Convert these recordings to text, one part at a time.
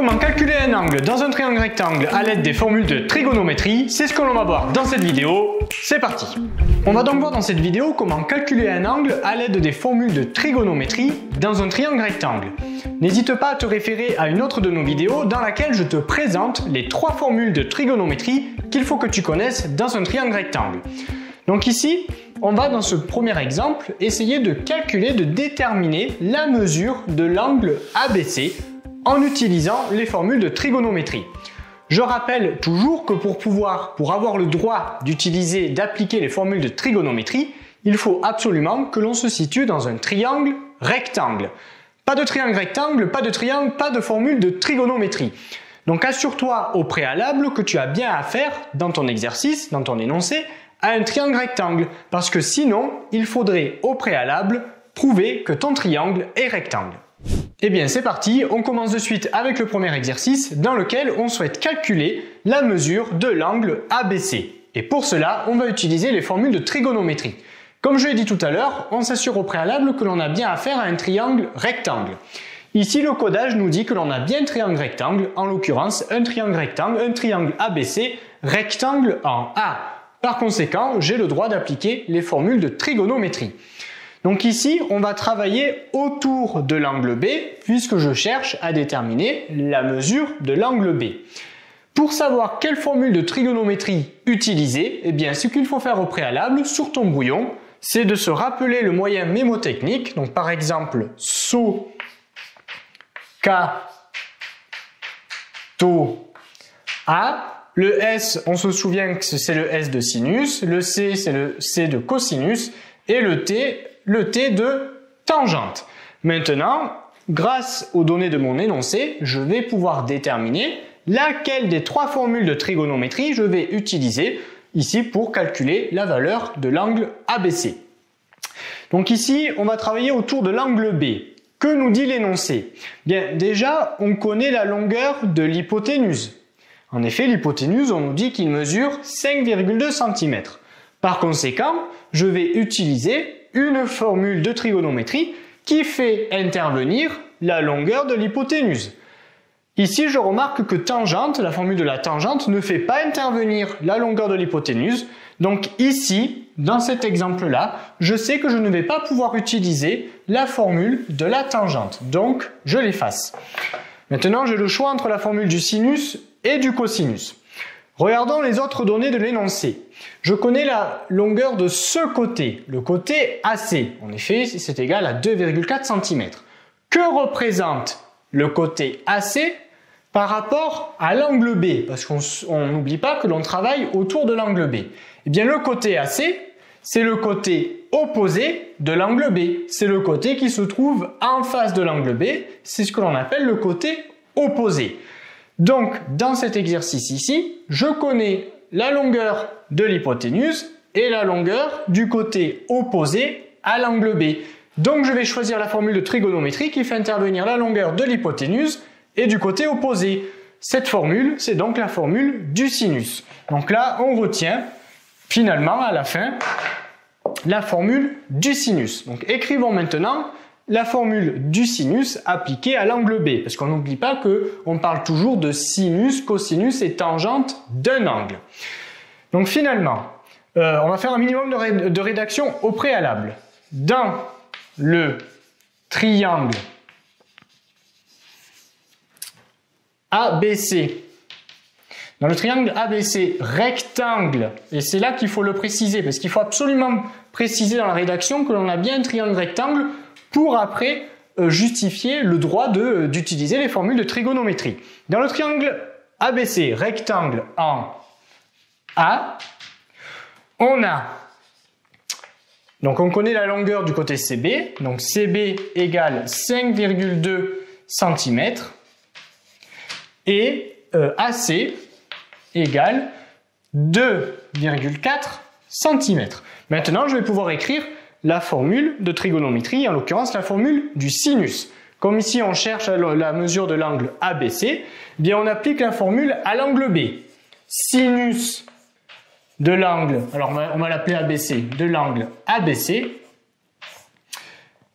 Comment calculer un angle dans un triangle rectangle à l'aide des formules de trigonométrie, c'est ce que l'on va voir dans cette vidéo. C'est parti! On va donc voir dans cette vidéo comment calculer un angle à l'aide des formules de trigonométrie dans un triangle rectangle. N'hésite pas à te référer à une autre de nos vidéos dans laquelle je te présente les 3 formules de trigonométrie qu'il faut que tu connaisses dans un triangle rectangle. Donc ici, on va dans ce premier exemple essayer de calculer, de déterminer la mesure de l'angle ABC en utilisant les formules de trigonométrie. Je rappelle toujours que pour avoir le droit d'utiliser, d'appliquer les formules de trigonométrie, il faut absolument que l'on se situe dans un triangle rectangle. Pas de triangle rectangle, pas de triangle, pas de formule de trigonométrie. Donc assure-toi au préalable que tu as bien affaire dans ton exercice, dans ton énoncé, à un triangle rectangle, parce que sinon, il faudrait au préalable prouver que ton triangle est rectangle. Eh bien c'est parti, on commence de suite avec le premier exercice dans lequel on souhaite calculer la mesure de l'angle ABC. Et pour cela, on va utiliser les formules de trigonométrie. Comme je l'ai dit tout à l'heure, on s'assure au préalable que l'on a bien affaire à un triangle rectangle. Ici, le codage nous dit que l'on a bien un triangle rectangle, en l'occurrence un triangle rectangle, un triangle ABC, rectangle en A. Par conséquent, j'ai le droit d'appliquer les formules de trigonométrie. Donc ici, on va travailler autour de l'angle B, puisque je cherche à déterminer la mesure de l'angle B. Pour savoir quelle formule de trigonométrie utiliser, eh bien, ce qu'il faut faire au préalable sur ton brouillon, c'est de se rappeler le moyen mémotechnique. Donc par exemple, SO, K, TO, A. Le S, on se souvient que c'est le S de sinus, le C, c'est le C de cosinus, et le T de tangente. Maintenant, grâce aux données de mon énoncé, je vais pouvoir déterminer laquelle des 3 formules de trigonométrie je vais utiliser ici pour calculer la valeur de l'angle ABC. Donc ici, on va travailler autour de l'angle B. Que nous dit l'énoncé? Bien, déjà, on connaît la longueur de l'hypoténuse. En effet, l'hypoténuse, on nous dit qu'il mesure 5,2 cm. Par conséquent, je vais utiliser une formule de trigonométrie qui fait intervenir la longueur de l'hypoténuse. Ici, je remarque que tangente, la formule de la tangente, ne fait pas intervenir la longueur de l'hypoténuse. Donc ici, dans cet exemple-là, je sais que je ne vais pas pouvoir utiliser la formule de la tangente. Donc, je l'efface. Maintenant, j'ai le choix entre la formule du sinus et du cosinus. Regardons les autres données de l'énoncé. Je connais la longueur de ce côté, le côté AC. En effet, c'est égal à 2,4 cm. Que représente le côté AC par rapport à l'angle B? Parce qu'on n'oublie pas que l'on travaille autour de l'angle B. Eh bien, le côté AC, c'est le côté opposé de l'angle B. C'est le côté qui se trouve en face de l'angle B. C'est ce que l'on appelle le côté opposé. Donc, dans cet exercice ici, je connais la longueur de l'hypoténuse et la longueur du côté opposé à l'angle B. Donc, je vais choisir la formule de trigonométrie qui fait intervenir la longueur de l'hypoténuse et du côté opposé. Cette formule, c'est donc la formule du sinus. Donc là, on retient finalement à la fin la formule du sinus. Donc, écrivons maintenant la formule du sinus appliquée à l'angle B, parce qu'on n'oublie pas qu'on parle toujours de sinus, cosinus et tangente d'un angle. Donc finalement, on va faire un minimum de rédaction au préalable. Dans le triangle ABC, rectangle, et c'est là qu'il faut le préciser, parce qu'il faut absolument préciser dans la rédaction que l'on a bien un triangle rectangle pour après justifier le droit d'utiliser les formules de trigonométrie. Dans le triangle ABC, rectangle en A, on connaît la longueur du côté CB, donc CB égale 5,2 cm et AC égale 2,4 cm. Maintenant, je vais pouvoir écrire la formule de trigonométrie, en l'occurrence la formule du sinus. Comme ici on cherche la mesure de l'angle ABC, bien on applique la formule à l'angle B. Sinus de l'angle, alors on va l'appeler ABC, de l'angle ABC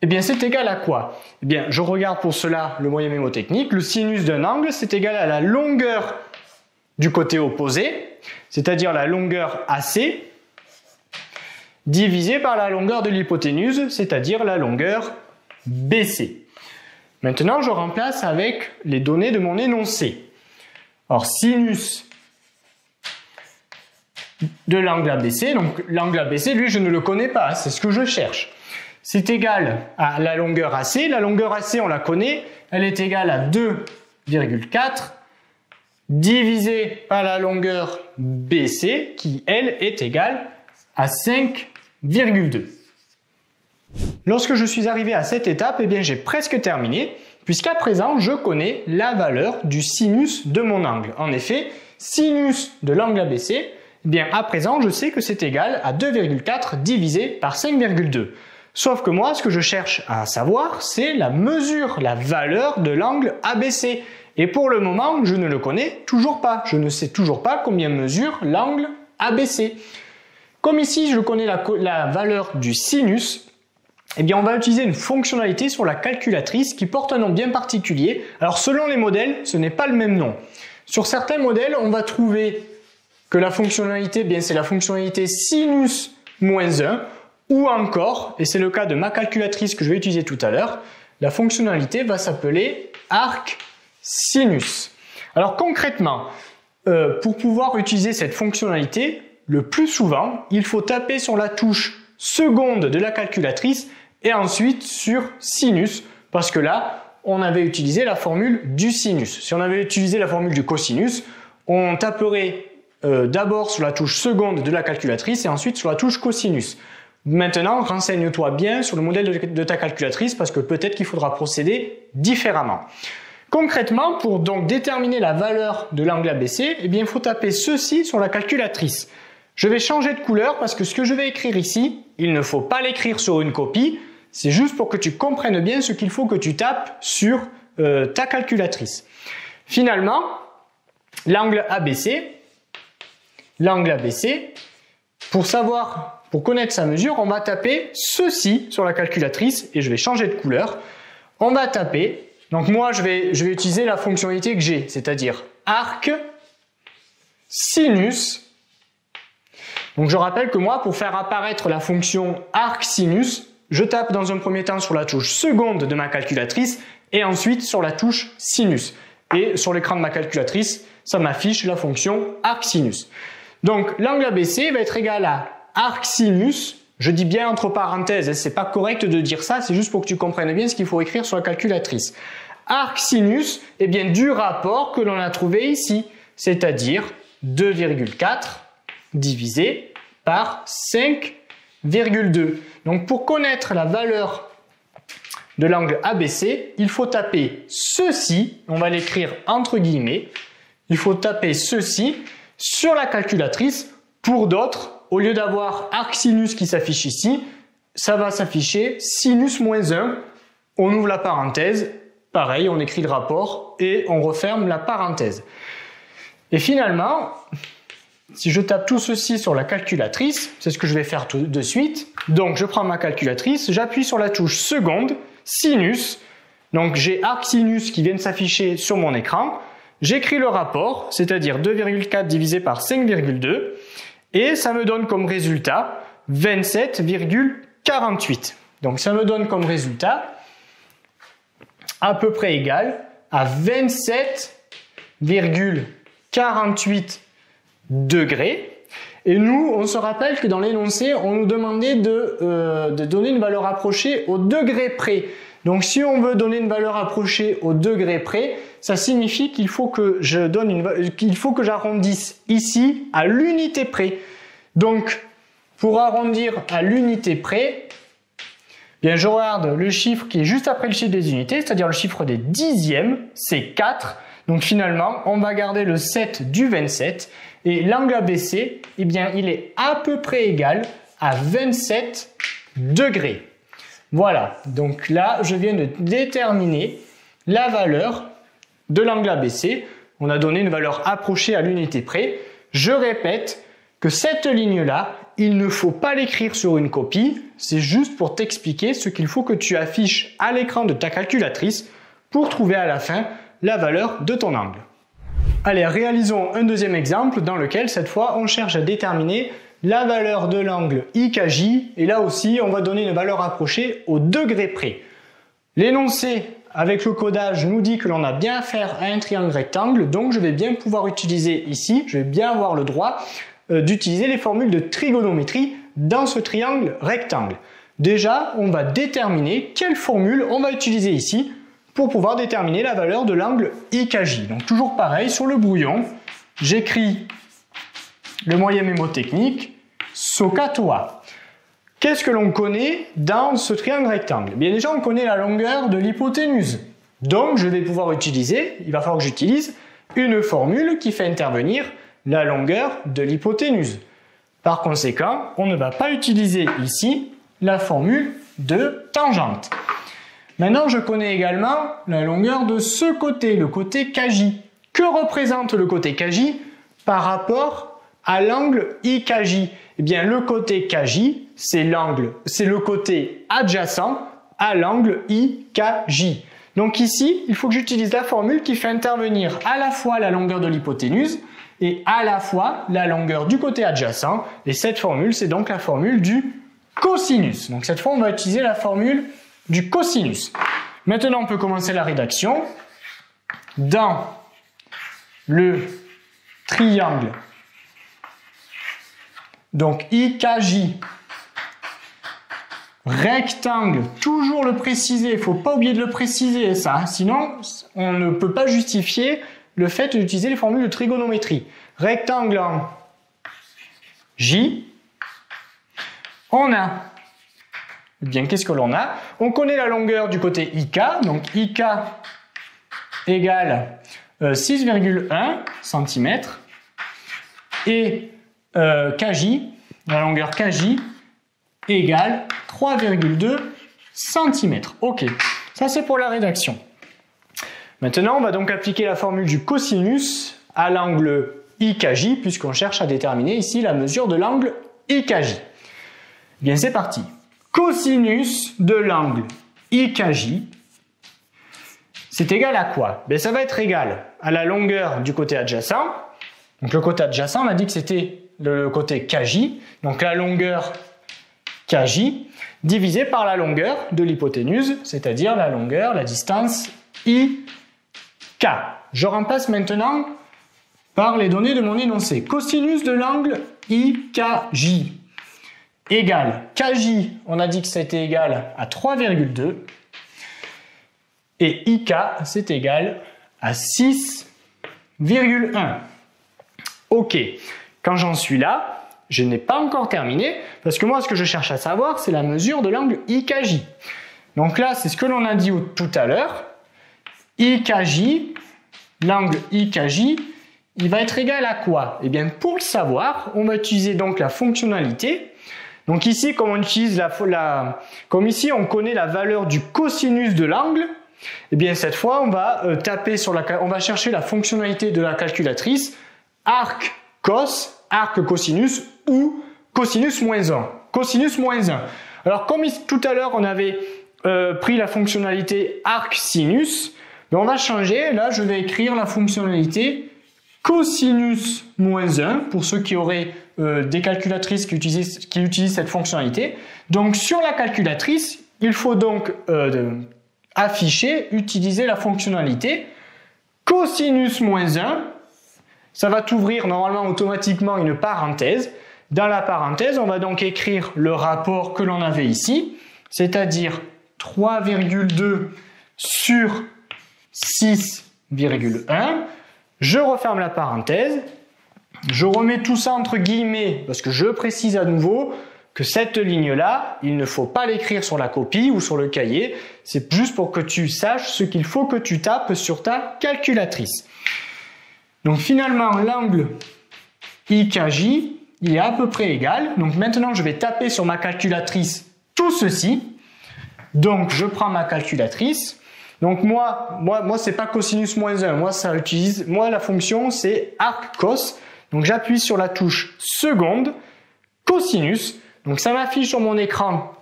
eh bien c'est égal à quoi? Eh bien je regarde pour cela le moyen mémotechnique. Le sinus d'un angle, c'est égal à la longueur du côté opposé, c'est-à-dire la longueur AC, divisé par la longueur de l'hypoténuse, c'est-à-dire la longueur BC. Maintenant, je remplace avec les données de mon énoncé. Alors, sinus de l'angle ABC, donc l'angle ABC, lui, je ne le connais pas, c'est ce que je cherche. C'est égal à la longueur AC. La longueur AC, on la connaît, elle est égale à 2,4 divisé par la longueur BC, qui, elle, est égale à 5,2. Lorsque je suis arrivé à cette étape, eh bien j'ai presque terminé, puisqu'à présent, je connais la valeur du sinus de mon angle. En effet, sinus de l'angle ABC, eh bien à présent, je sais que c'est égal à 2,4 divisé par 5,2. Sauf que moi, ce que je cherche à savoir, c'est la mesure, la valeur de l'angle ABC. Et pour le moment, je ne le connais toujours pas. Je ne sais toujours pas combien mesure l'angle ABC. Comme ici, je connais la valeur du sinus, eh bien on va utiliser une fonctionnalité sur la calculatrice qui porte un nom bien particulier. Alors selon les modèles, ce n'est pas le même nom. Sur certains modèles, on va trouver que la fonctionnalité, eh bien c'est la fonctionnalité sinus moins 1, ou encore, et c'est le cas de ma calculatrice que je vais utiliser tout à l'heure, la fonctionnalité va s'appeler arc sinus. Alors concrètement, pour pouvoir utiliser cette fonctionnalité, le plus souvent, il faut taper sur la touche seconde de la calculatrice et ensuite sur sinus, parce que là, on avait utilisé la formule du sinus. Si on avait utilisé la formule du cosinus, on taperait d'abord sur la touche seconde de la calculatrice et ensuite sur la touche cosinus. Maintenant, renseigne-toi bien sur le modèle de ta calculatrice parce que peut-être qu'il faudra procéder différemment. Concrètement, pour donc déterminer la valeur de l'angle ABC, eh bien, il faut taper ceci sur la calculatrice. Je vais changer de couleur parce que ce que je vais écrire ici, il ne faut pas l'écrire sur une copie, c'est juste pour que tu comprennes bien ce qu'il faut que tu tapes sur ta calculatrice. Finalement, l'angle ABC, pour connaître sa mesure, on va taper ceci sur la calculatrice et je vais changer de couleur. On va taper, donc moi je vais utiliser la fonctionnalité que j'ai, c'est-à-dire arc sinus. Donc je rappelle que moi, pour faire apparaître la fonction arc sinus, je tape dans un premier temps sur la touche seconde de ma calculatrice et ensuite sur la touche sinus. Et sur l'écran de ma calculatrice, ça m'affiche la fonction arc sinus. Donc l'angle ABC va être égal à arc sinus, je dis bien entre parenthèses, c'est pas correct de dire ça, c'est juste pour que tu comprennes bien ce qu'il faut écrire sur la calculatrice. Arc sinus, eh bien du rapport que l'on a trouvé ici, c'est-à-dire 2,4 divisé par 5,2. Donc pour connaître la valeur de l'angle ABC, il faut taper ceci, on va l'écrire entre guillemets, il faut taper ceci sur la calculatrice. Pour d'autres, au lieu d'avoir arc sinus qui s'affiche ici, ça va s'afficher sinus moins 1, on ouvre la parenthèse, pareil, on écrit le rapport et on referme la parenthèse. Et finalement, si je tape tout ceci sur la calculatrice, c'est ce que je vais faire tout de suite. Donc je prends ma calculatrice, j'appuie sur la touche seconde, sinus, donc j'ai arc sinus qui vient de s'afficher sur mon écran, j'écris le rapport, c'est-à-dire 2,4 divisé par 5,2, et ça me donne comme résultat 27,48. Donc ça me donne comme résultat à peu près égal à 27,48 degrés. Et nous, on se rappelle que dans l'énoncé, on nous demandait de donner une valeur approchée au degré près. Donc si on veut donner une valeur approchée au degré près, ça signifie qu'il faut que j'arrondisse ici à l'unité près. Donc pour arrondir à l'unité près, bien je regarde le chiffre qui est juste après le chiffre des unités, c'est-à-dire le chiffre des dixièmes, c'est 4. Donc finalement, on va garder le 7 du 27 et l'angle ABC, eh bien il est à peu près égal à 27 degrés. Voilà, donc là, je viens de déterminer la valeur de l'angle ABC. On a donné une valeur approchée à l'unité près. Je répète que cette ligne-là il ne faut pas l'écrire sur une copie, c'est juste pour t'expliquer ce qu'il faut que tu affiches à l'écran de ta calculatrice pour trouver à la fin la valeur de ton angle. Allez, réalisons un deuxième exemple dans lequel cette fois on cherche à déterminer la valeur de l'angle IKJ et là aussi on va donner une valeur approchée au degré près. L'énoncé avec le codage nous dit que l'on a bien affaire à un triangle rectangle, donc je vais bien pouvoir utiliser ici, je vais bien avoir le droit d'utiliser les formules de trigonométrie dans ce triangle rectangle. Déjà, on va déterminer quelle formule on va utiliser ici pour pouvoir déterminer la valeur de l'angle IKJ. Donc toujours pareil, sur le brouillon, j'écris le moyen mémotechnique SOHCAHTOA. Qu'est-ce que l'on connaît dans ce triangle rectangle? Bien déjà, on connaît la longueur de l'hypoténuse. Donc, je vais pouvoir utiliser, il va falloir que j'utilise une formule qui fait intervenir la longueur de l'hypoténuse. Par conséquent, on ne va pas utiliser ici la formule de tangente. Maintenant, je connais également la longueur de ce côté, le côté KJ. Que représente le côté KJ par rapport à l'angle IKJ? Eh bien, le côté KJ, c'est le côté adjacent à l'angle IKJ. Donc ici, il faut que j'utilise la formule qui fait intervenir à la fois la longueur de l'hypoténuse et à la fois la longueur du côté adjacent. Et cette formule, c'est donc la formule du cosinus. Donc cette fois, on va utiliser la formule du cosinus. Maintenant, on peut commencer la rédaction. Dans le triangle, donc IKJ, rectangle, toujours le préciser, il ne faut pas oublier de le préciser ça, sinon on ne peut pas justifier le fait d'utiliser les formules de trigonométrie. Rectangle en J, on a, eh bien qu'est-ce que l'on a? On connaît la longueur du côté IK, donc IK égale 6,1 cm et KJ, la longueur KJ égale 3,2 cm. Ok, ça c'est pour la rédaction. Maintenant, on va donc appliquer la formule du cosinus à l'angle IKJ puisqu'on cherche à déterminer ici la mesure de l'angle IKJ. Bien, c'est parti. Cosinus de l'angle IKJ, c'est égal à quoi? Ben, ça va être égal à la longueur du côté adjacent. Donc le côté adjacent, on a dit que c'était le côté KJ, donc la longueur KJ, divisé par la longueur de l'hypoténuse, c'est-à-dire la longueur, la distance IK. Je remplace maintenant par les données de mon énoncé. Cosinus de l'angle IKJ égale KJ, on a dit que c'était égal à 3,2 et IK c'est égal à 6,1. Ok, quand j'en suis là, je n'ai pas encore terminé parce que moi ce que je cherche à savoir c'est la mesure de l'angle IKJ. Donc là c'est ce que l'on a dit tout à l'heure. IKJ, l'angle IKJ, il va être égal à quoi? Eh bien pour le savoir, on va utiliser donc la fonctionnalité. Donc ici comme on utilise comme ici on connaît la valeur du cosinus de l'angle, eh bien cette fois on va on va chercher la fonctionnalité de la calculatrice arc cos, arc cosinus ou cosinus moins 1. Cosinus moins 1. Alors comme tout à l'heure on avait pris la fonctionnalité arc sinus, mais on va changer. Là je vais écrire la fonctionnalité cosinus moins 1 pour ceux qui auraient des calculatrices qui utilisent cette fonctionnalité. Donc sur la calculatrice, il faut donc utiliser la fonctionnalité cosinus moins 1. Ça va t'ouvrir normalement automatiquement une parenthèse. Dans la parenthèse, on va donc écrire le rapport que l'on avait ici, c'est-à-dire 3,2 sur 6,1. Je referme la parenthèse. Je remets tout ça entre guillemets parce que je précise à nouveau que cette ligne-là, il ne faut pas l'écrire sur la copie ou sur le cahier. C'est juste pour que tu saches ce qu'il faut que tu tapes sur ta calculatrice. Donc finalement, l'angle IKJ, il est à peu près égal. Donc maintenant, je vais taper sur ma calculatrice tout ceci. Donc je prends ma calculatrice. Donc moi c'est pas cosinus moins 1. Moi la fonction c'est arc cos. Donc j'appuie sur la touche seconde. cosinus. Donc ça m'affiche sur mon écran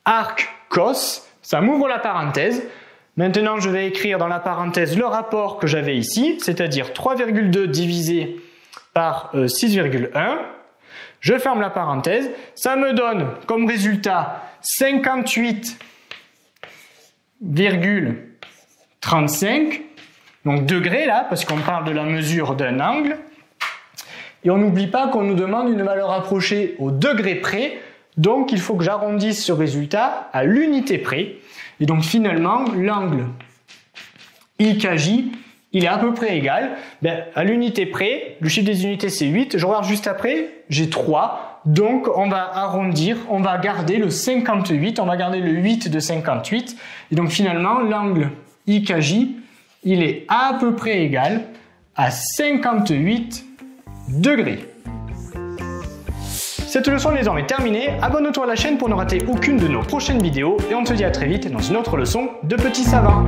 arc cos, ça m'ouvre la parenthèse. Maintenant, je vais écrire dans la parenthèse le rapport que j'avais ici, c'est-à-dire 3,2 divisé par 6,1. Je ferme la parenthèse. Ça me donne comme résultat 58,35, donc degrés là, parce qu'on parle de la mesure d'un angle. Et on n'oublie pas qu'on nous demande une valeur approchée au degré près, donc il faut que j'arrondisse ce résultat à l'unité près. Et donc finalement, l'angle IKJ, il est à peu près égal. À l'unité près, le chiffre des unités c'est 8, je regarde juste après, j'ai 3. Donc on va arrondir, on va garder le 58, on va garder le 8 de 58. Et donc finalement, l'angle IKJ, il est à peu près égal à 58 degrés. Cette leçon est désormais terminée. Abonne-toi à la chaîne pour ne rater aucune de nos prochaines vidéos et on te dit à très vite dans une autre leçon de Petit Savant.